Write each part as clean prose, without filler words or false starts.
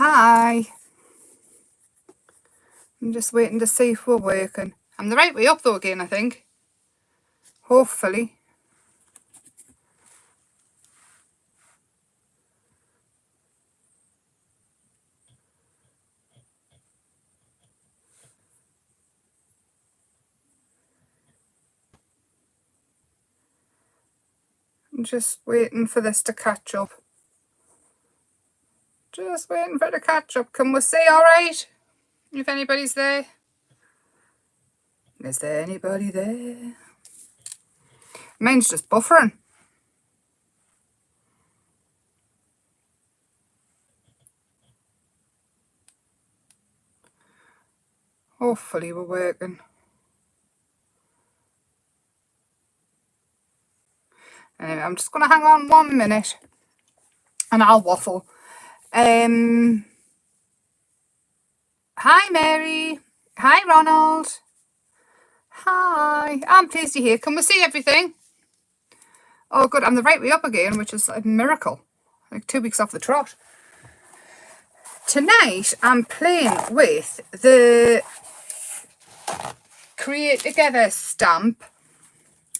Hi. I'm just waiting to see if we're working. I'm the right way up though again, I think. Hopefully. I'm just waiting for this to catch up. Just waiting for it to catch up. Can we see all right? If anybody's there. Is there anybody there? Mine's just buffering. Hopefully we're working. Anyway, I'm just going to hang on 1 minute and I'll waffle. Hi Mary. Hi Ronald. Hi. I'm pleased you're here. Can we see everything? Oh good, I'm the right way up again, which is a miracle. Like 2 weeks off the trot. Tonight I'm playing with the Create Together stamp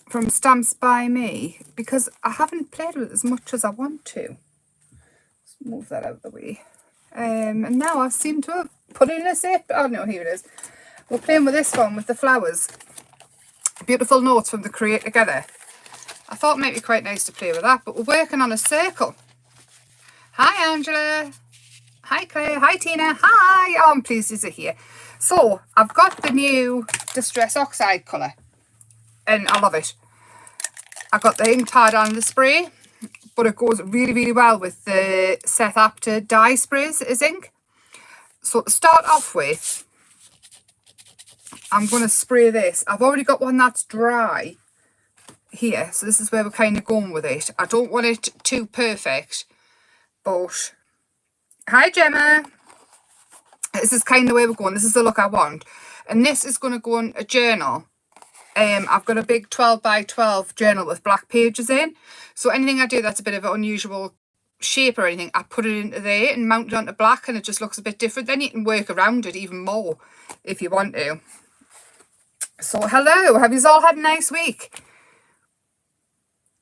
from Stamps by Me because I haven't played with it as much as I want to. Let's move that out of the way. And now I seem to have put it in a safe. Oh no, here it is. We're playing with this one with the flowers. Beautiful notes from the Create Together. I thought it might be quite nice to play with that, but we're working on a circle. Hi Angela. Hi Claire. Hi Tina. Hi. Oh, I'm pleased you're here. So I've got the new Distress Oxide colour and I love it. I got the ink tied on the spray, but it goes really, really well with the Seth Apter dye sprays as ink. So to start off with, I'm going to spray this. I've already got one that's dry here, so this is where we're kind of going with it. I don't want it too perfect, but hi Gemma. This is kind of where we're going. This is the look I want, and this is going to go in a journal. I've got a big 12 by 12 journal with black pages in, so anything I do that's a bit of an unusual shape or anything, I put it into there and mount it onto black, and it just looks a bit different. Then you can work around it even more if you want to. So hello, have you all had a nice week?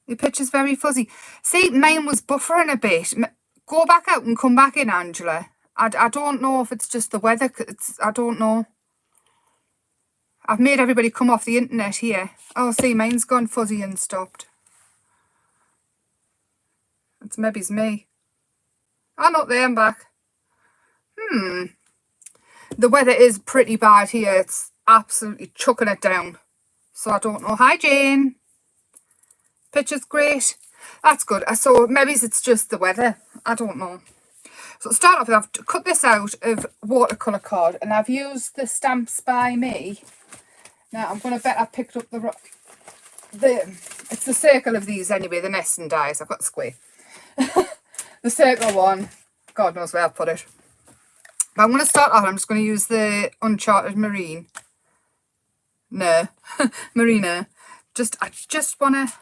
Your picture's very fuzzy. See, mine was buffering a bit. Go back out and come back in, Angela. I don't know if it's just the weather. I don't know. I've made everybody come off the internet here. Oh, see, mine's gone fuzzy and stopped. It's maybe's me. Oh, not there, I'm back. The weather is pretty bad here. It's absolutely chucking it down. So I don't know. Hi, Jane. Picture's great. That's good. So maybe it's just the weather. I don't know. So to start off with, I've cut this out of watercolour card and I've used the Stamps by Me. Now I'm going to bet I picked up it's the circle of these anyway, the nesting dies. I've got the square. The circle one, God knows where I've put it. But I'm going to start off, I'm just going to use the Uncharted Marine. No, Marina. I just want to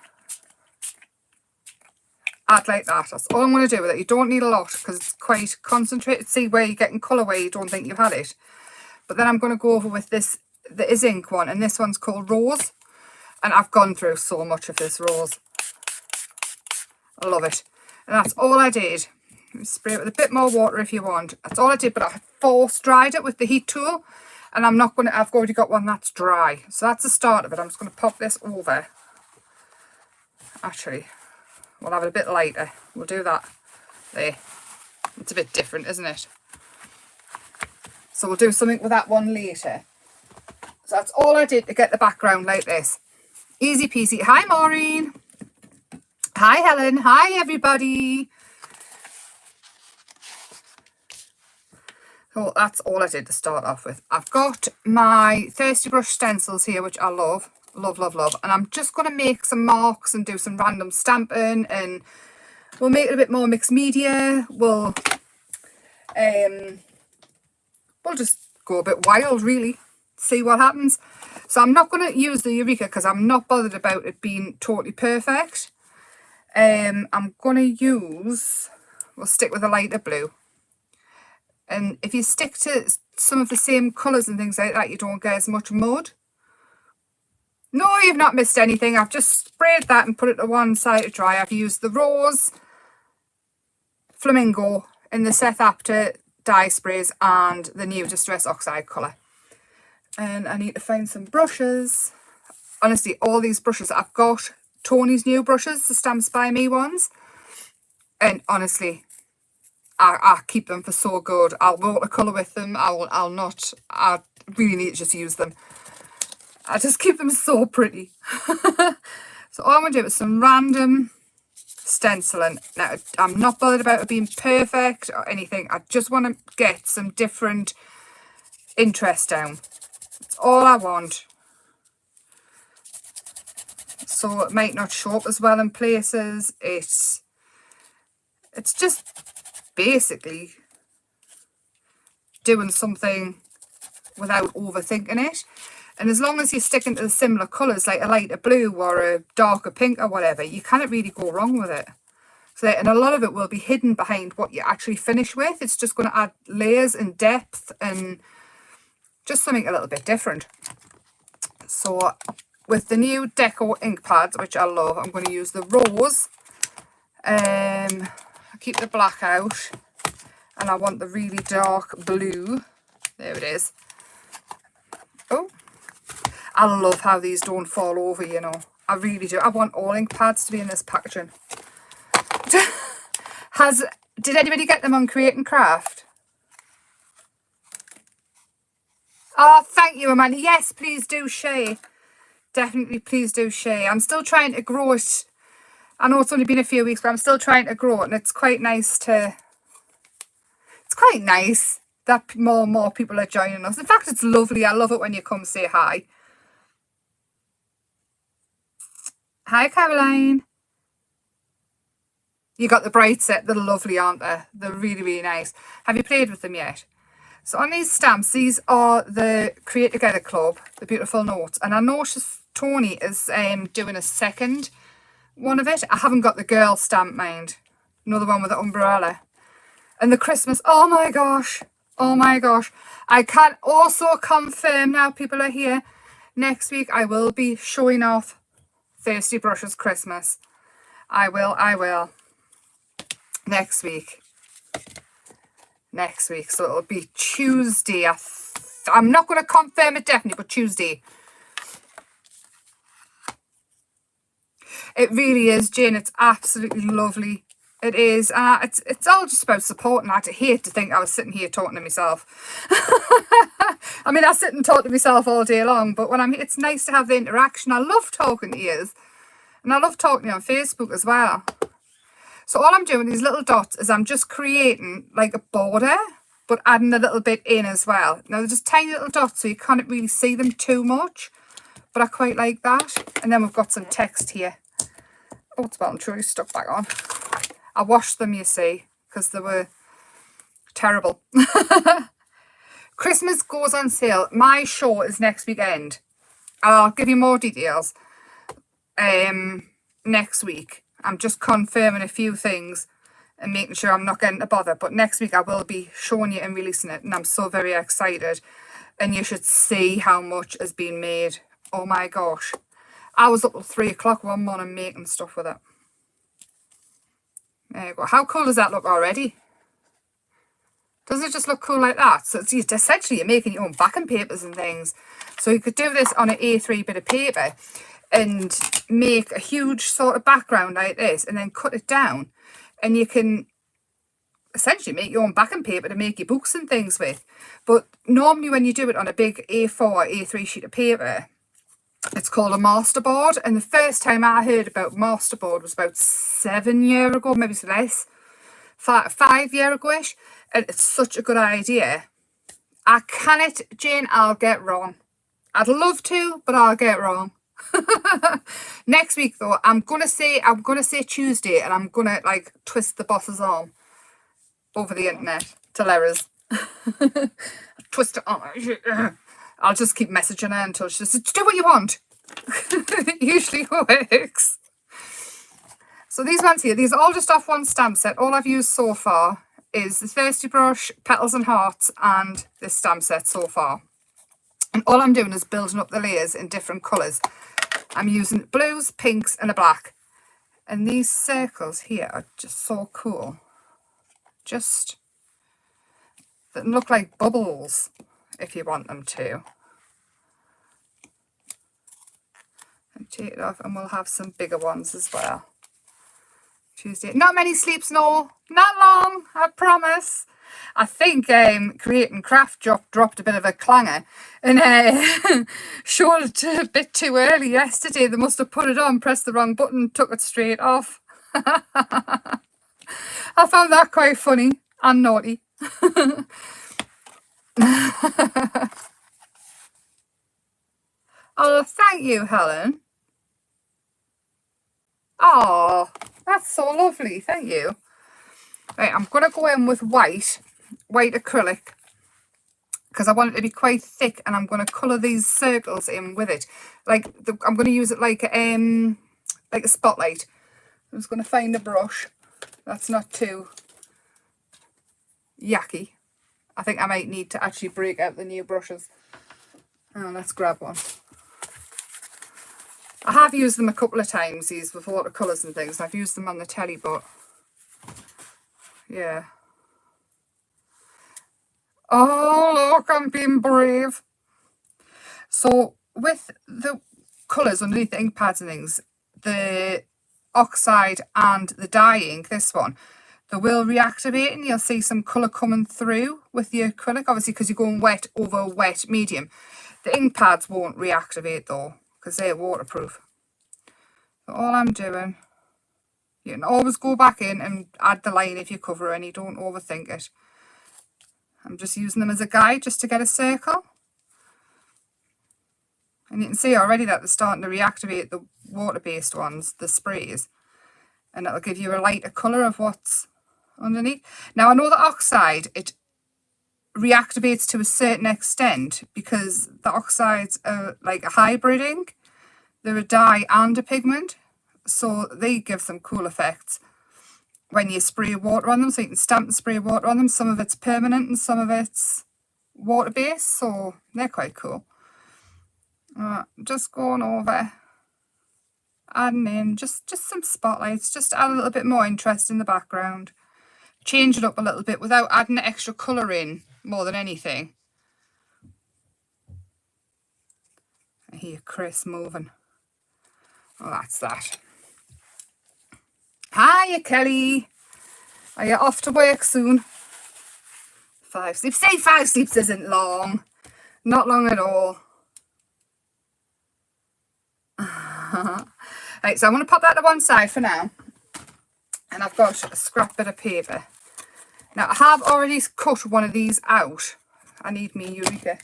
add like that. That's all I'm going to do with it. You don't need a lot because it's quite concentrated. See where you're getting colour where you don't think you've had it. But then I'm going to go over with this, the Is Ink one, and this one's called Rose. And I've gone through so much of this rose. I love it. And that's all I did. Spray it with a bit more water if you want. That's all I did, but I force dried it with the heat tool. And I'm not going to, I've already got one that's dry. So that's the start of it. I'm just going to pop this over. Actually, we'll have it a bit lighter. We'll do that there. It's a bit different, isn't it? So we'll do something with that one later. So that's all I did to get the background like this. Easy peasy. Hi, Maureen. Hi, Helen. Hi, everybody. So that's all I did to start off with. I've got my Thirsty Brush stencils here, which I love. Love, love, love. And I'm just going to make some marks and do some random stamping. And we'll make it a bit more mixed media. We'll just go a bit wild, really. See what happens. So I'm not going to use the Eureka because I'm not bothered about it being totally perfect. I'm going to use, we'll stick with a lighter blue. And if you stick to some of the same colours and things like that, you don't get as much mud. No, you've not missed anything. I've just sprayed that and put it to one side to dry. I've used the Rose Flamingo in the Seth Apter dye sprays and the new Distress Oxide colour. And I need to find some brushes. Honestly, all these brushes, I've got Tony's new brushes, the Stamps by Me ones. And honestly, I keep them for so good. I'll watercolour with them. I'll not. I really need to just use them. I just keep them so pretty. So all I'm going to do is some random stenciling. Now, I'm not bothered about it being perfect or anything. I just want to get some different interest down. That's all I want. So it might not show up as well in places. It's just basically doing something without overthinking it. And as long as you're sticking to the similar colours, like a lighter blue or a darker pink or whatever, you can't really go wrong with it. So, and a lot of it will be hidden behind what you actually finish with. It's just going to add layers and depth and just something a little bit different. So with the new Deco ink pads, which I love, I'm going to use the Rose. I'll keep the black out. And I want the really dark blue. There it is. Oh. I love how these don't fall over, you know. I really do. I want all ink pads to be in this packaging. Did anybody get them on Create and Craft? Oh, thank you, Amanda. Yes, please do share. Definitely, please do share. I'm still trying to grow it. I know it's only been a few weeks, but I'm still trying to grow it. And it's quite nice to... It's quite nice that more and more people are joining us. In fact, it's lovely. I love it when you come say hi. Hi, Caroline. You got the bright set. They're lovely, aren't they? They're really, really nice. Have you played with them yet? So on these stamps, these are the Create Together Club, the Beautiful Notes. And I noticed Tony is doing a second one of it. I haven't got the girl stamp, mind. Another one with the umbrella. And the Christmas. Oh, my gosh. Oh, my gosh. I can also confirm now people are here. Next week, I will be showing off Thirsty Brushes Christmas. I will. Next week. So it'll be Tuesday. I'm not going to confirm it definitely, but Tuesday. It really is, Jane. It's absolutely lovely. It is. It's all just about supporting. I'd hate to think I was sitting here talking to myself. I mean, I sit and talk to myself all day long, but when it's nice to have the interaction. I love talking to you. And I love talking to you on Facebook as well. So all I'm doing, these little dots, is I'm just creating like a border, but adding a little bit in as well. Now, they're just tiny little dots, so you can't really see them too much. But I quite like that. And then we've got some text here. Oh, it's well and truly stuck back on. I washed them, you see, because they were terrible. Christmas goes on sale. My show is next weekend. I'll give you more details next week. I'm just confirming a few things and making sure I'm not getting to bother. But next week I will be showing you and releasing it. And I'm so very excited. And you should see how much has been made. Oh my gosh. I was up till 3 o'clock one morning making stuff with it. There you go. How cool does that look already? Doesn't it just look cool like that? So it's essentially you're making your own backing papers and things. So you could do this on an A3 bit of paper and make a huge sort of background like this and then cut it down. And you can essentially make your own backing paper to make your books and things with. But normally when you do it on a big A4 or A3 sheet of paper, it's called a masterboard. And the first time I heard about masterboard was about 7 years ago, maybe it's less, 5 years ago-ish. And it's such a good idea. I can it, Jane, I'll get wrong. I'd love to, but I'll get wrong. Next week though, I'm gonna say Tuesday, and I'm gonna like twist the boss's arm over the internet to Lara's. Twist it on. I'll just keep messaging her until she says, do what you want. It usually works. So these ones here, these are all just off one stamp set. All I've used so far is the Thirsty Brush, Petals and Hearts, and this stamp set so far. And all I'm doing is building up the layers in different colours. I'm using blues, pinks and a black. And these circles here are just so cool. Just, they look like bubbles if you want them to. And take it off and we'll have some bigger ones as well. Tuesday. Not many sleeps, no. Not long, I promise. I think Create and Craft dropped a bit of a clanger and showed it a bit too early yesterday. They must have put it on, pressed the wrong button, took it straight off. I found that quite funny and naughty. Oh, thank you, Helen. Oh, that's so lovely. Thank you. Right, I'm going to go in with white acrylic because I want it to be quite thick, and I'm going to colour these circles in with it. Like I'm going to use it like a spotlight. I'm just going to find a brush that's not too yucky. I think I might need to actually break out the new brushes. Oh, let's grab one. I have used them a couple of times, these with watercolours and things. I've used them on the telly, but yeah. Oh, look, I'm being brave. So with the colours underneath the ink pads and things, the oxide and the dye ink, this one, they will reactivate and you'll see some colour coming through with the acrylic, obviously because you're going wet over wet medium. The ink pads won't reactivate though, because they're waterproof. So all I'm doing, you can always go back in and add the line if you cover any, don't overthink it. I'm just using them as a guide just to get a circle. And you can see already that they're starting to reactivate the water-based ones, the sprays. And it'll give you a lighter colour of what's underneath. Now I know the oxide, it reactivates to a certain extent because the oxides are like a hybrid ink. They're a dye and a pigment, so they give some cool effects when you spray water on them. So you can stamp and spray water on them. Some of it's permanent and some of it's water based, so they're quite cool. Just going over, adding in just some spotlights, just add a little bit more interest in the background, change it up a little bit without adding extra colour in more than anything. I hear Chris moving. Oh, that's that. Hiya, Kelly. Are you off to work soon? 5 sleeps. Say 5 sleeps isn't long. Not long at all. Right, so I'm going to pop that to one side for now. And I've got a scrap bit of paper. Now, I have already cut one of these out. I need me Eureka.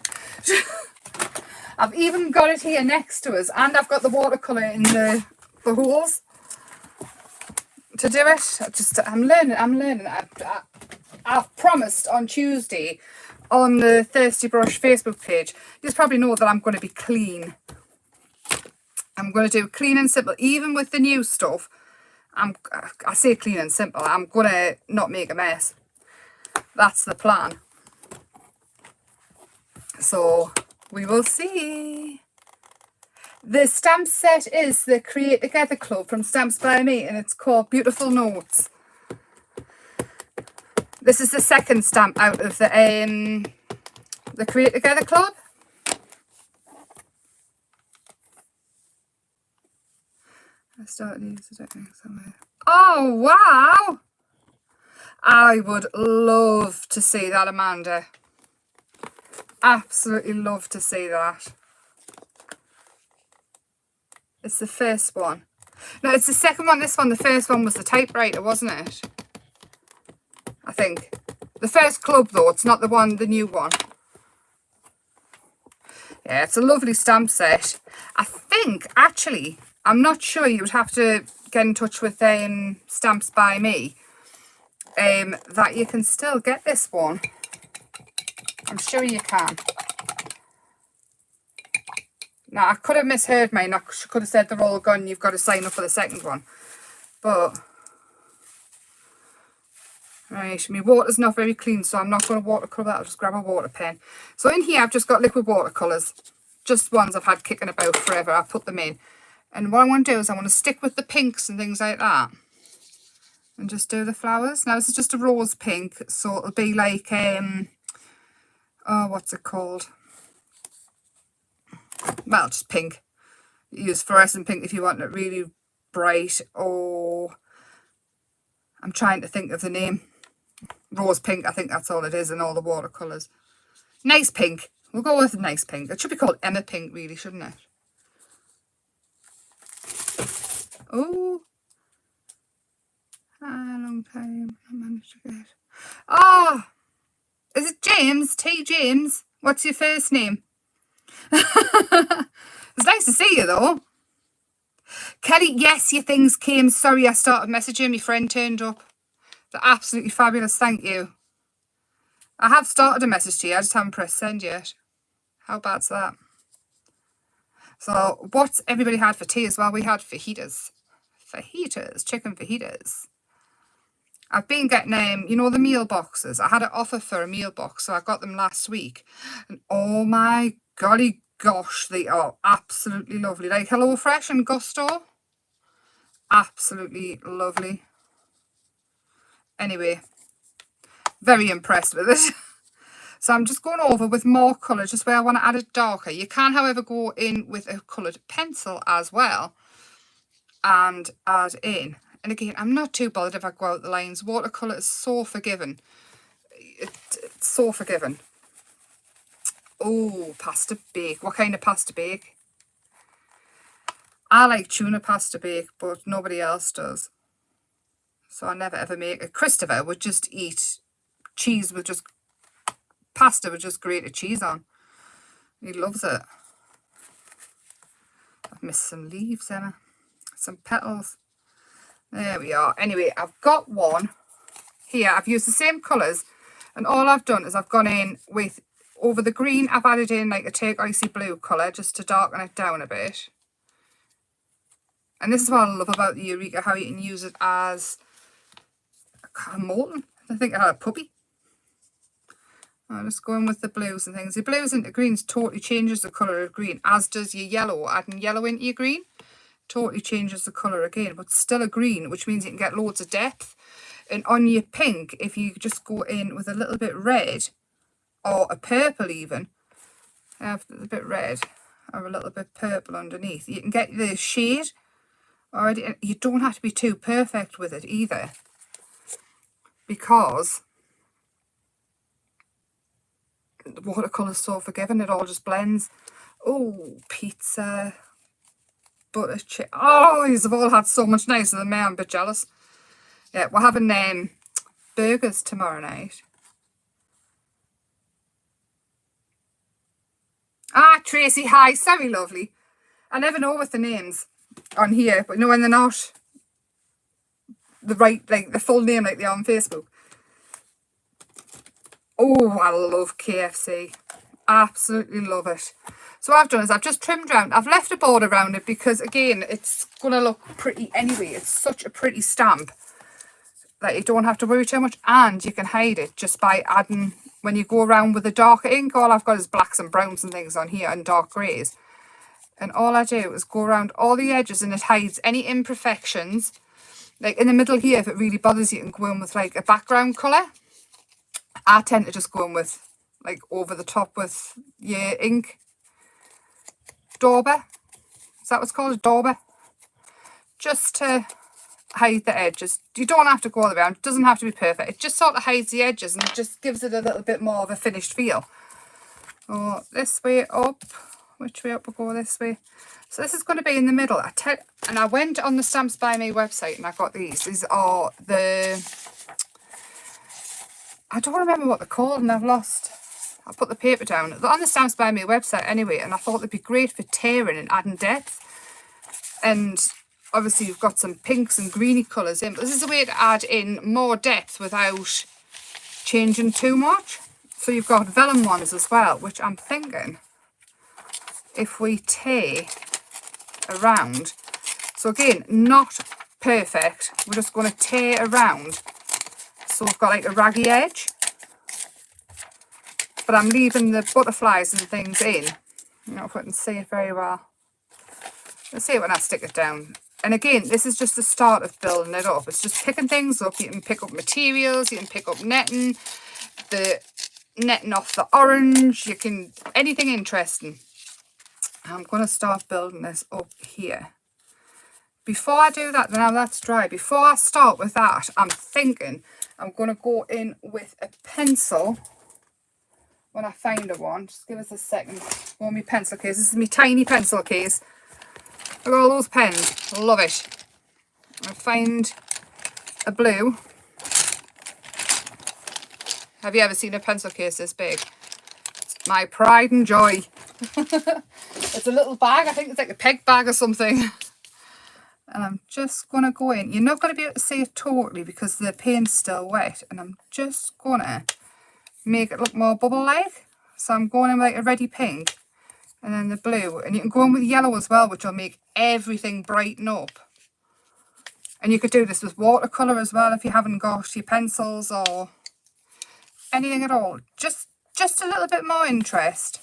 I've even got it here next to us, and I've got the watercolour in the holes to do it. I'm learning. I've promised on Tuesday on the Thirsty Brush Facebook page, you probably know that I'm going to be clean. I'm going to do clean and simple, even with the new stuff. I say clean and simple, I'm going to not make a mess. That's the plan. So we will see. The stamp set is the Create Together Club from Stamps by Me, and it's called Beautiful Notes. This is the second stamp out of the Create Together Club. I started using it somewhere. Oh, wow! I would love to see that, Amanda. Absolutely love to see that. It's the first one. No, it's the second one. This one, the first one was the typewriter, wasn't it? I think. The first club, though. It's not the new one. Yeah, it's a lovely stamp set. I think, actually, I'm not sure, you would have to get in touch with Stamps by Me. That you can still get this one. I'm sure you can. Now, I could have misheard mine. I could have said they're all gone. You've got to sign up for the second one. But, Right, my water's not very clean, so I'm not going to watercolour that. I'll just grab a water pen. So in here, I've just got liquid watercolours. Just ones I've had kicking about forever. I put them in. And what I want to do is I want to stick with the pinks and things like that. And just do the flowers. Now, this is just a rose pink. So it'll be like, oh, what's it called? Well, just pink. Use fluorescent pink if you want it really bright. Or I'm trying to think of the name. Rose pink, I think that's all it is in all the watercolours. Nice pink. We'll go with a nice pink. It should be called Emma pink, really, shouldn't it? Oh. A long time I managed to get. Ah. Is it James? T. James? What's your first name? It's nice to see you, though. Kelly, yes, your things came. Sorry, I started messaging. My friend turned up. They're absolutely fabulous. Thank you. I have started a message to you. I just haven't pressed send yet. How bad's that? So, what's everybody had for tea as well? We had fajitas. Fajitas. Chicken fajitas. I've been getting, you know, the meal boxes. I had an offer for a meal box, so I got them last week. And oh my golly gosh, they are absolutely lovely. Like HelloFresh and Gusto. Absolutely lovely. Anyway, very impressed with it. So I'm just going over with more colour, just where I want to add it darker. You can, however, go in with a coloured pencil as well and add in. And again, I'm not too bothered if I go out the lines. Watercolour is so forgiving. It's so forgiving. Oh, pasta bake. What kind of pasta bake? I like tuna pasta bake, but nobody else does. So I never ever make it. Christopher would just eat cheese with just... Pasta with just grated cheese on. He loves it. I've missed some leaves, Emma. Some petals. There we are. Anyway, I've got one here. I've used the same colours. And all I've done is I've gone in with... Over the green, I've added in like a turquoisey blue colour just to darken it down a bit. And this is what I love about the Eureka, how you can use it as a molten. I think I had a puppy. I'm just going with the blues and things. The blues into greens totally changes the colour of green, as does your yellow. Adding yellow into your green totally changes the colour again, but still a green, which means you can get loads of depth. And on your pink, if you just go in with a little bit red, or a purple even, have a bit red, or a little bit purple underneath, you can get the shade already. You don't have to be too perfect with it either, because the watercolour's so forgiving, it all just blends. Oh, pizza, butter chip. Oh, you've all had so much nicer than me. I'm a bit jealous. Yeah, we're having burgers tomorrow night. Ah, Tracy, hi. Sorry, lovely. I never know with the names on here, but you know when they're not the right, like the full name like they are on Facebook. Oh, I love KFC. Absolutely love it. So what I've done is I've just trimmed around. I've left a border around it because, again, it's going to look pretty anyway. It's such a pretty stamp that you don't have to worry too much. And you can hide it just by adding, when you go around with the darker ink, all I've got is blacks and browns and things on here and dark greys. And all I do is go around all the edges and it hides any imperfections. Like in the middle here, if it really bothers you, you can go in with like a background colour. I tend to just go in with like over the top with your ink. Dauber. Is that what's called? A dauber? Just to hide the edges. You don't have to go all the way around. It doesn't have to be perfect. It just sort of hides the edges and it just gives it a little bit more of a finished feel. Oh, this way up. Which way up? We'll go this way. So this is going to be in the middle. And I went on the Stamps By Me website and I got these. These are the... I don't remember what they're called and I've lost. I put the paper down. They're on the Stamps By Me website anyway, and I thought they'd be great for tearing and adding depth. And obviously you've got some pinks and greeny colours in, but this is a way to add in more depth without changing too much. So you've got vellum ones as well, which I'm thinking if we tear around. So again, not perfect. We're just going to tear around. so we've got like a raggy edge. But I'm leaving the butterflies and things in. I don't know if I can see it very well. Let's see it when I stick it down. And again, this is just the start of building it up. It's just picking things up. You can pick up materials, you can pick up netting, the netting off the orange, you can, anything interesting. I'm going to start building this up here. Before I do that, now that's dry, before I start with that, I'm thinking I'm going to go in with a pencil when I find a one. Just give us a second. Go on my pencil case. This is my tiny pencil case. Look at all those pens. Love it. I find a blue. Have you ever seen a pencil case this big? It's my pride and joy. It's a little bag. I think it's like a peg bag or something. And I'm just going to go in. You're not going to be able to see it totally because the paint's still wet. And I'm just going to make it look more bubble-like. So I'm going in with like a reddy pink. And then the blue. And you can go in with yellow as well, which will make everything brighten up. And you could do this with watercolour as well if you haven't got your pencils or anything at all. Just a little bit more interest.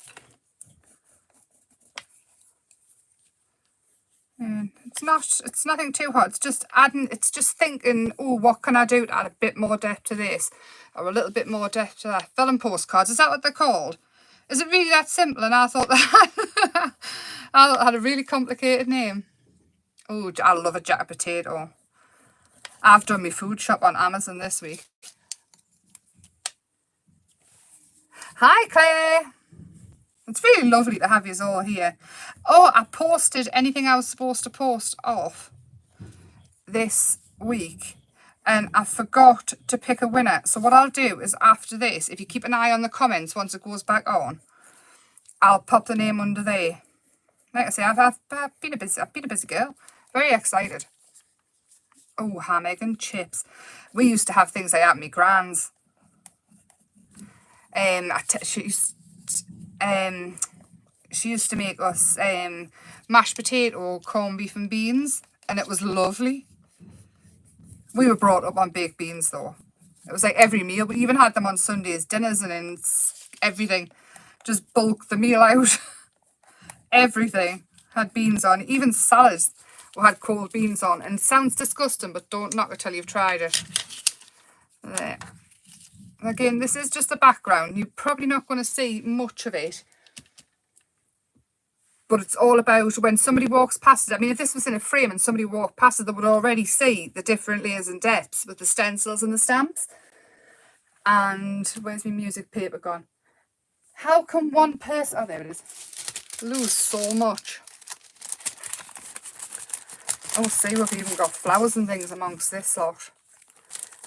And it's nothing too hard. It's just adding, it's just thinking, oh, what can I do to add a bit more depth to this? Or a little bit more depth to that. Vellum postcards, is that what they're called? Is it really that simple? And I thought that I thought it had a really complicated name. Oh, I love a jacket potato. I've done my food shop on Amazon this week. Hi, Claire. It's really lovely to have you all here. Oh, I posted anything I was supposed to post off this week. And I forgot to pick a winner. So what I'll do is after this, if you keep an eye on the comments once it goes back on, I'll pop the name under there. Like I say, I've been a busy girl. Very excited. Oh, hammock and chips. We used to have things like that at my gran's. She used to make us mashed potato, corned beef and beans, and it was lovely. We were brought up on baked beans though. It was like every meal. We even had them on Sundays, dinners and everything. Just bulk the meal out. Everything had beans on. Even salads had cold beans on. And it sounds disgusting, but don't knock it till you've tried it. There. Again, this is just the background. You're probably not going to see much of it. But it's all about when somebody walks past it. I mean, if this was in a frame and somebody walked past it, they would already see the different layers and depths with the stencils and the stamps. And where's my music paper gone? How can one person... Oh, there it is. Lose so much. Oh, see, we've even got flowers and things amongst this lot.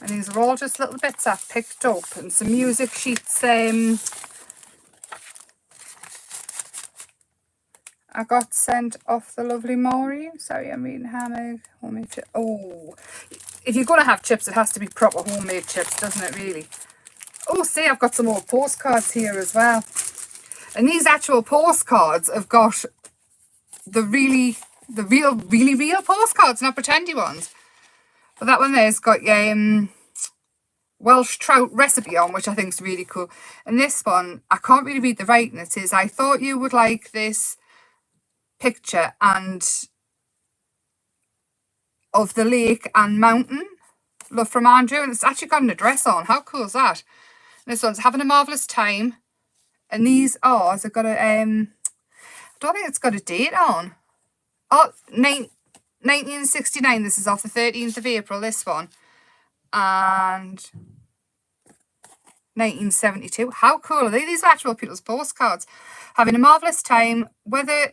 And these are all just little bits I've picked up. And some music sheets... I got sent off the lovely Maureen. Sorry, I'm reading hammock, homemade chips. Oh, if you're going to have chips, it has to be proper homemade chips, doesn't it, really? Oh, see, I've got some more postcards here as well. And these actual postcards have got the really real postcards, not pretendy ones. But that one there's got your Welsh trout recipe on, which I think is really cool. And this one, I can't really read the writing. It says, I thought you would like this picture and of the lake and mountain. Love from Andrew. And it's actually got an address on. How cool is that? And this one's having a marvellous time. And these are, has it got a, I don't think it's got a date on. Oh, 1969. This is off the 13th of April, this one. And 1972. How cool are they? These are actual people's postcards. Having a marvellous time. Weather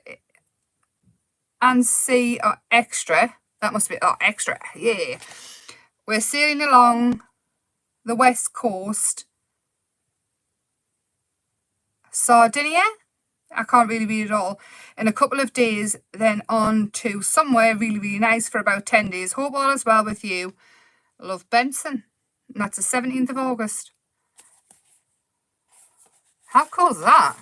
and sea are extra. That must be, oh, extra. Yeah. We're sailing along the west coast. Sardinia. I can't really read it all. In a couple of days, then on to somewhere really, really nice for about 10 days. Hope all is well with you. Love, Benson. And that's the 17th of August. How cool is that?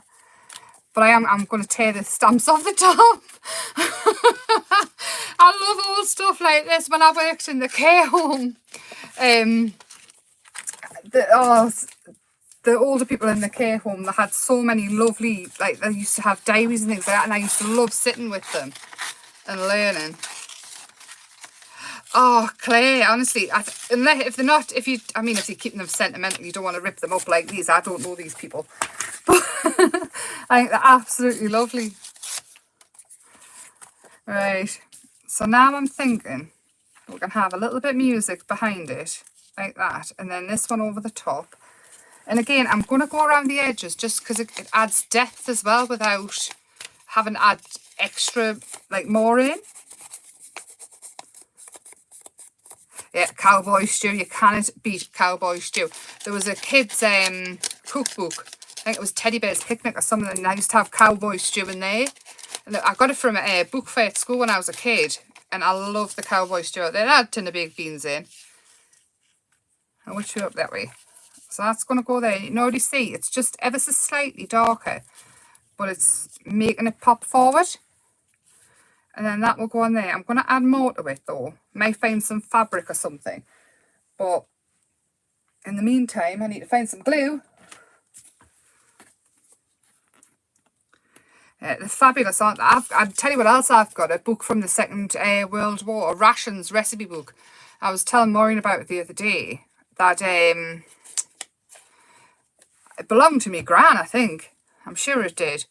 But I'm going to tear the stamps off the top. I love old stuff like this. When I worked in the care home, the older people in the care home, they had so many lovely, like they used to have diaries and things like that, and I used to love sitting with them and learning. Oh, clay, honestly, unless if they're not, if you're keeping them sentimental, you don't want to rip them up like these. I don't know these people, but I think they're absolutely lovely. Right, so now I'm thinking we can have a little bit of music behind it, like that, and then this one over the top. And again, I'm going to go around the edges just because it adds depth as well without having to add extra, like, more in. Yeah, cowboy stew. You can't beat cowboy stew. There was a kid's cookbook. I think it was Teddy Bear's Picnic or something. And I used to have cowboy stew in there. And I got it from a book fair at school when I was a kid. And I love the cowboy stew. They had a tin of baked beans in. I wish we up that way. So that's going to go there. You can already see it's just ever so slightly darker. But it's making it pop forward. And then that will go on there. I'm going to add more to it though. Might find some fabric or something. But in the meantime, I need to find some glue. They're fabulous, aren't they? I'll tell you what else I've got. A book from the Second World War. A rations recipe book. I was telling Maureen about it the other day. That it belonged to me gran, I think. I'm sure it did.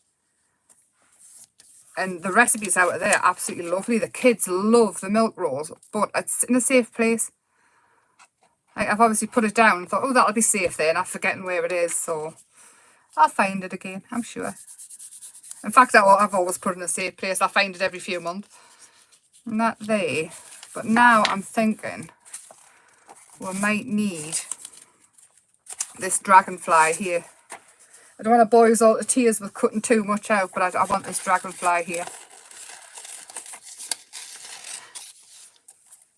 And the recipes out of there are absolutely lovely. The kids love the milk rolls, but it's in a safe place. I've obviously put it down and thought, oh, that'll be safe there, and I'm forgetting where it is, so I'll find it again, I'm sure. In fact, I've always put it in a safe place. I find it every few months. And that there. But now I'm thinking we might need this dragonfly here. I don't want to boil all the tears with cutting too much out, but I want this dragonfly here.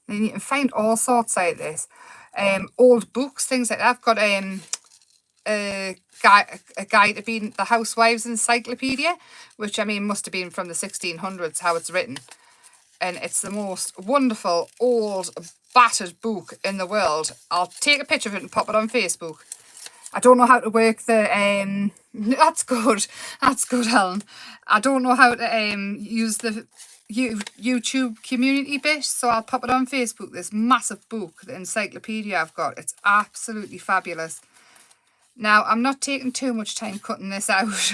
And you can find all sorts like this. Old books, things like that. I've got a guide to being the Housewives Encyclopedia, which I mean must have been from the 1600s, how it's written. And it's the most wonderful, old, battered book in the world. I'll take a picture of it and pop it on Facebook. I don't know how to work the, that's good, Helen. I don't know how to use the YouTube community bit, so I'll pop it on Facebook, this massive book, the encyclopedia I've got. It's absolutely fabulous. Now, I'm not taking too much time cutting this out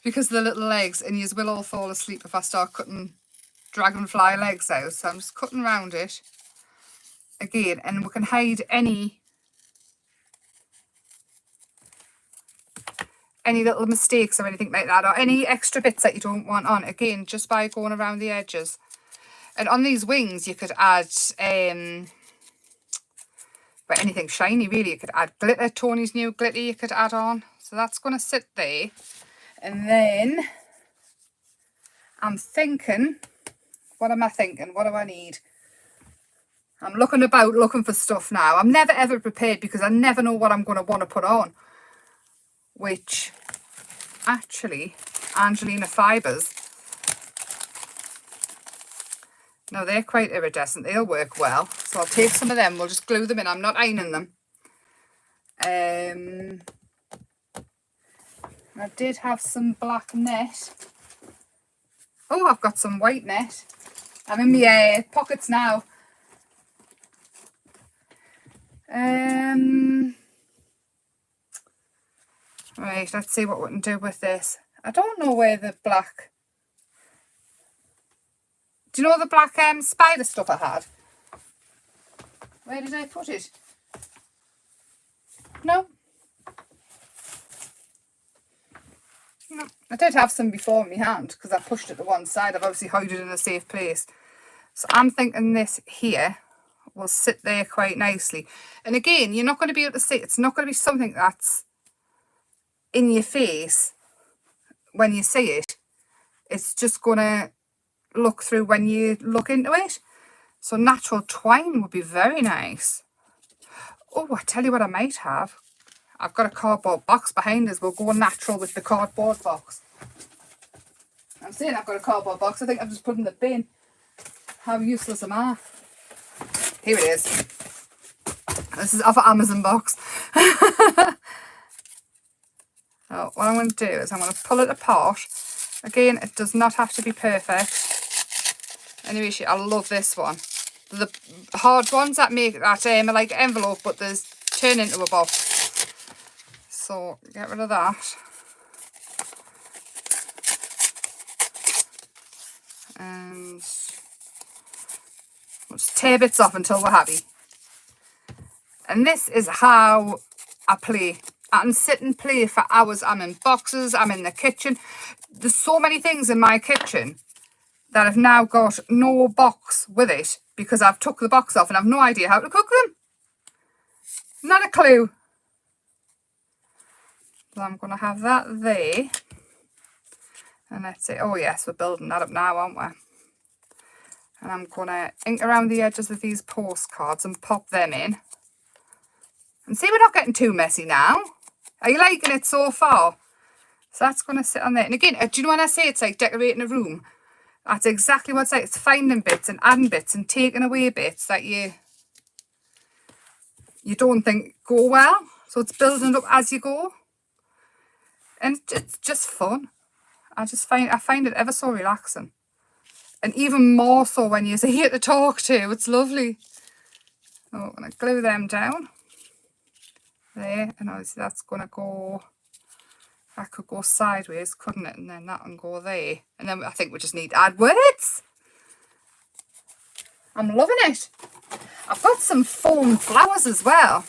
because of the little legs, and you will all fall asleep if I start cutting dragonfly legs out. So I'm just cutting around it again, and we can hide any little mistakes or anything like that, or any extra bits that you don't want on, again, just by going around the edges. And on these wings, you could add, but anything shiny, really. You could add glitter, Tony's new glitter you could add on. So that's going to sit there. And then I'm thinking, what am I thinking? What do I need? I'm looking about, looking for stuff now. I'm never ever prepared because I never know what I'm going to want to put on. Which, actually, Angelina Fibers, no, they're quite iridescent. They'll work well. So I'll take some of them. We'll just glue them in. I'm not ironing them. I did have some black net. Oh, I've got some white net. I'm in my pockets now. Right, let's see what we can do with this. I don't know where the black... Do you know the black spider stuff I had? Where did I put it? No. No. I did have some before in my hand because I pushed it to one side. I've obviously hid it in a safe place. So I'm thinking this here will sit there quite nicely. And again, you're not going to be able to see. It's not going to be something that's in your face when you see it. It's just going to look through when you look into it. So natural twine would be very nice. Oh, I tell you what I might have. I've got a cardboard box behind us. We'll go natural with the cardboard box. I'm saying I've got a cardboard box. I think I've just put in the bin. How useless am I? Here it is. This is off an Amazon box. So what I'm going to do is I'm going to pull it apart. Again, it does not have to be perfect. Anyway, I love this one. The hard ones that make that are like an envelope, but there's turn into a box. So get rid of that. And we'll just tear bits off until we're happy. And this is how I play. I can sit and play for hours. I'm in boxes, I'm in the kitchen. There's so many things in my kitchen that have now got no box with it because I've took the box off and I've no idea how to cook them. Not a clue. So I'm going to have that there. And let's see. Oh yes, we're building that up now, aren't we? And I'm going to ink around the edges of these postcards and pop them in. And see, we're not getting too messy now. Are you liking it so far? So that's going to sit on there. And again, do you know when I say it's like decorating a room? That's exactly what it's like. It's finding bits and adding bits and taking away bits that you don't think go well. So it's building up as you go. And it's just fun. I find it ever so relaxing. And even more so when you're here to talk to. It's lovely. So I'm going to glue them down. There, and obviously that's going to go, that could go sideways, couldn't it? And then that one go there. And then I think we just need to add words. I'm loving it. I've got some foam flowers as well.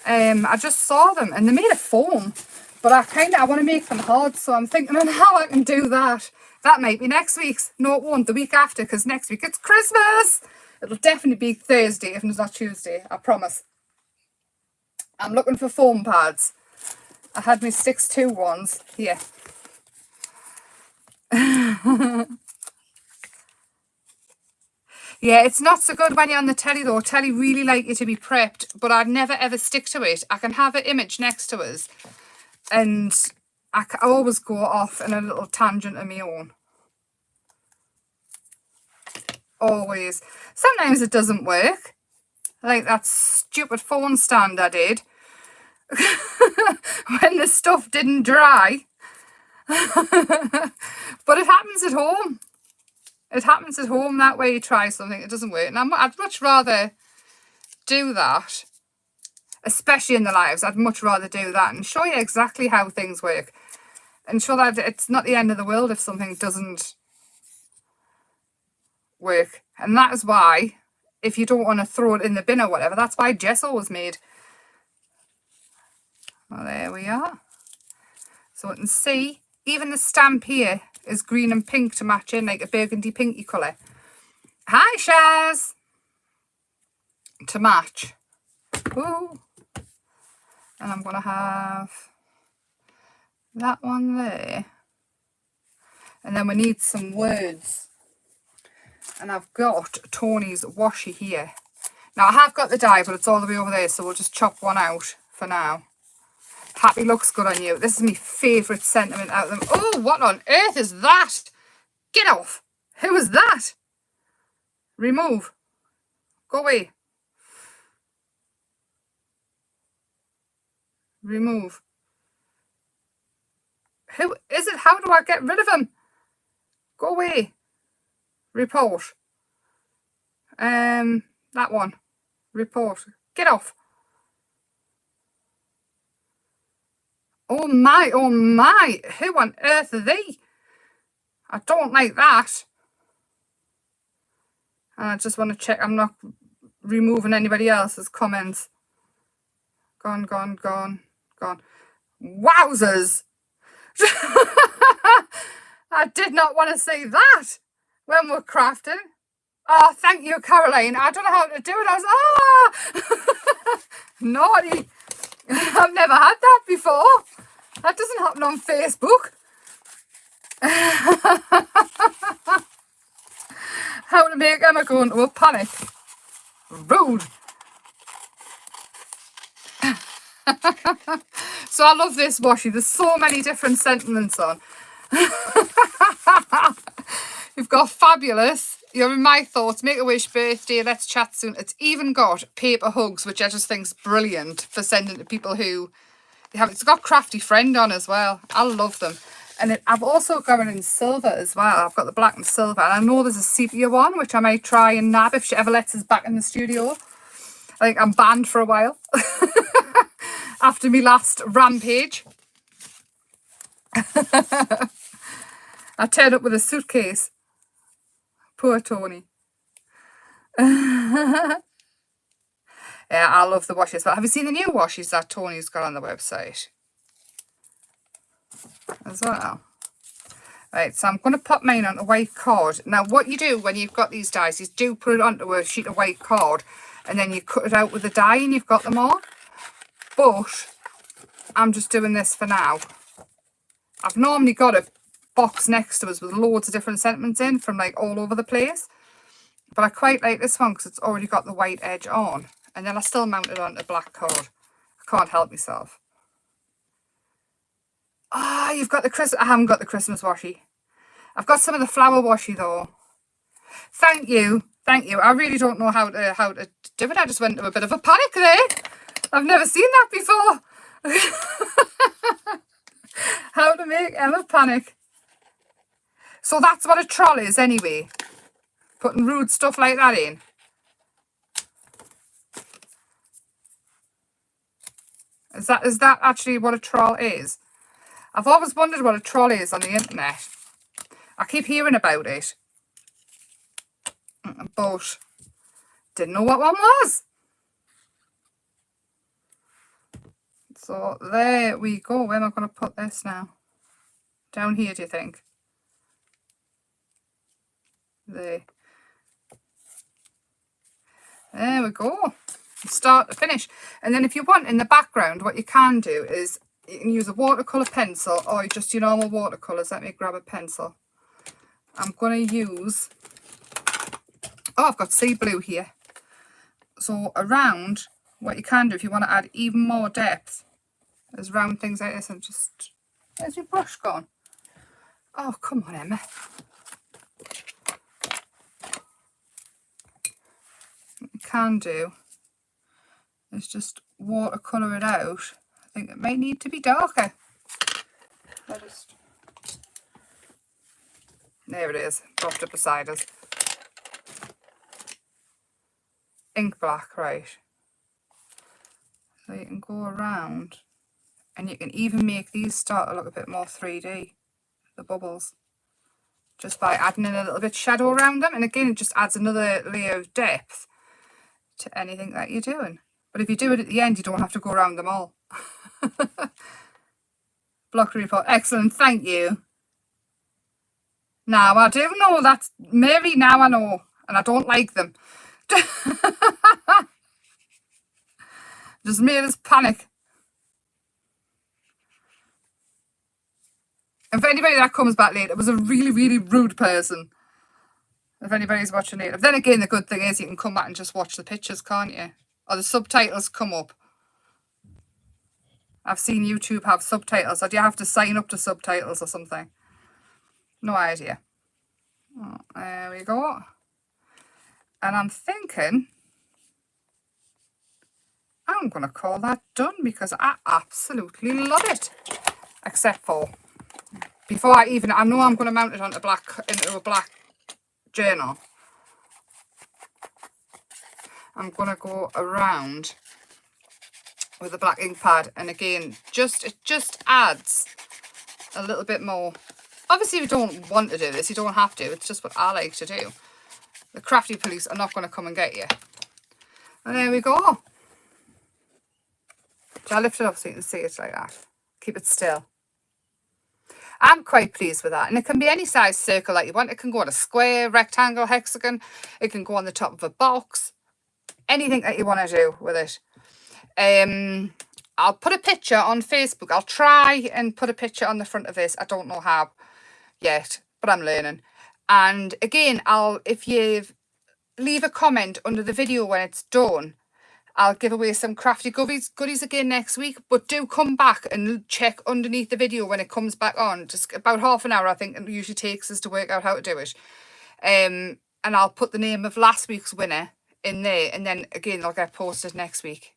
I just saw them and they made of foam, but I want to make them hard, so I'm thinking on how I can do that. That might be next week's. No, it won't. The week after, because next week it's Christmas. It'll definitely be Thursday if it's not Tuesday. I promise. I'm looking for foam pads. I had my 6-2 ones here. Yeah, it's not so good when you're on the telly though. Telly really like you to be prepped, but I'd never ever stick to it. I can have an image next to us and I always go off in a little tangent of my own. Always. Sometimes it doesn't work. Like that stupid phone stand I did when the stuff didn't dry. But it happens at home. It happens at home that way. You try something, it doesn't work. And I'd much rather do that, especially in the lives. I'd much rather do that and show you exactly how things work. And show that it's not the end of the world if something doesn't work. And that is why, if you don't want to throw it in the bin or whatever, that's why gesso was made. Well, there we are. So you can see, even the stamp here is green and pink to match in, like a burgundy pinky colour. Hi, Shaz! To match. Ooh. And I'm going to have that one there. And then we need some words. And I've got Tony's washi here. Now, I have got the die, but it's all the way over there, so we'll just chop one out for now. Happy looks good on you. This is my favourite sentiment out of them. Oh, what on earth is that? Get off. Who is that? Remove. Go away. Remove. Who is it? How do I get rid of him? Go away. Report. That one. Report. Get off. Oh my, oh my. Who on earth are they? I don't like that. And I just want to check I'm not removing anybody else's comments. Gone, gone, gone, gone. Wowzers. I did not want to see that when we're crafting. Oh, thank you, Caroline. I don't know how to do it. I was, naughty. I've never had that before. That doesn't happen on Facebook. How to make Emma go into a panic. Rude. So I love this washi. There's so many different sentiments on. You've got fabulous. You're in my thoughts. Make-A-Wish birthday. Let's chat soon. It's even got paper hugs, which I just think's brilliant for sending to people who have. It's got Crafty Friend on as well. I love them. And I've also got it in silver as well. I've got the black and silver. And I know there's a sepia one, which I might try and nab if she ever lets us back in the studio. I think I'm banned for a while. After me last rampage. I turned up with a suitcase. Poor Tony. Yeah, I love the washes. But have you seen the new washes that Tony's got on the website as well? Right, so I'm going to pop mine onto white card. Now, what you do when you've got these dies is do put it onto a sheet of white card and then you cut it out with a die and you've got them all. But I'm just doing this for now. I've normally got a box next to us with loads of different sentiments in from like all over the place. But I quite like this one because it's already got the white edge on. And then I still mount it onto black card. I can't help myself. Ah, you've got the Christmas. I haven't got the Christmas washi. I've got some of the flower washi though. Thank you. Thank you. I really don't know how to do it. I just went into a bit of a panic there. I've never seen that before. How to make Emma panic. So that's what a troll is anyway. Putting rude stuff like that in. Is that actually what a troll is? I've always wondered what a troll is on the internet. I keep hearing about it. But didn't know what one was. So there we go. Where am I going to put this now? Down here, do you think? There. There we go. Start to finish. And then if you want in the background, what you can do is you can use a watercolour pencil or just your normal watercolours. Let me grab a pencil. I'm going to use... Oh, I've got sea blue here. So around, what you can do if you want to add even more depth is round things like this and just... Where's your brush gone? Oh, come on, Emma. What you can do is just watercolour it out. I think it might need to be darker. There it is, dropped it beside us. Ink black, right. So you can go around and you can even make these start to look a bit more 3D, the bubbles, just by adding in a little bit of shadow around them. And again, it just adds another layer of depth to anything that you're doing. But if you do it at the end, you don't have to go around them all. Block report, excellent, thank you. Now I do know that's Mary, now I know, and I don't like them. Just made us panic. And for anybody that comes back later, it was a really, really rude person. If anybody's watching later. Then again, the good thing is you can come back and just watch the pictures, can't you? Or the subtitles come up. I've seen YouTube have subtitles. Or do you have to sign up to subtitles or something? No idea. Oh, there we go. And I'm thinking I'm going to call that done because I absolutely love it. Except for before I know I'm going to mount it onto into a black journal. I'm going to go around with a black ink pad, and again, it just adds a little bit more. Obviously, if you don't want to do this, you don't have to. It's just what I like to do. The crafty police are not going to come and get you. And there we go. So I lift it up so you can see it like that. Keep it still. I'm quite pleased with that. And it can be any size circle that you want. It can go on a square, rectangle, hexagon. It can go on the top of a box. Anything that you want to do with it. I'll put a picture on Facebook. I'll try and put a picture on the front of this. I don't know how yet, but I'm learning. And again, if you leave a comment under the video when it's done, I'll give away some crafty goodies again next week. But do come back and check underneath the video when it comes back on. Just about half an hour, I think it usually takes us to work out how to do it. and I'll put the name of last week's winner in there, and then again they'll get posted next week.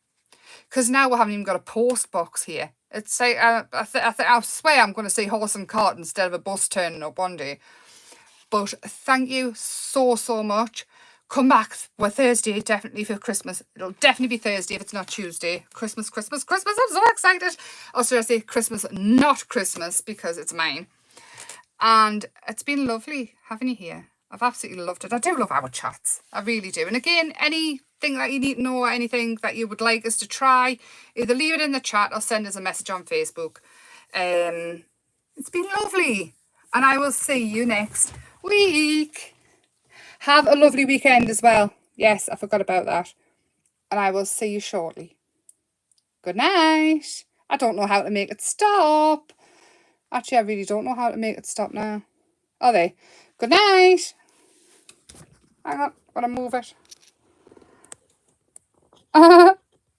Because now we haven't even got a post box here. It's like I swear I'm going to see horse and cart instead of a bus turning up one day. But thank you so much. Come back with Thursday definitely for Christmas. It'll definitely be Thursday if it's not Tuesday. Christmas, Christmas, Christmas. I'm so excited. Or should I say Christmas, not Christmas, because it's mine. And it's been lovely having you here. I've absolutely loved it. I do love our chats. I really do. And again, anything that you need to know or anything that you would like us to try, either leave it in the chat or send us a message on Facebook. It's been lovely. And I will see you next week. Have a lovely weekend as well. Yes, I forgot about that. And I will see you shortly. Good night. I don't know how to make it stop. Actually, I really don't know how to make it stop now. Are they? Good night. Hang on, I'm going to move it.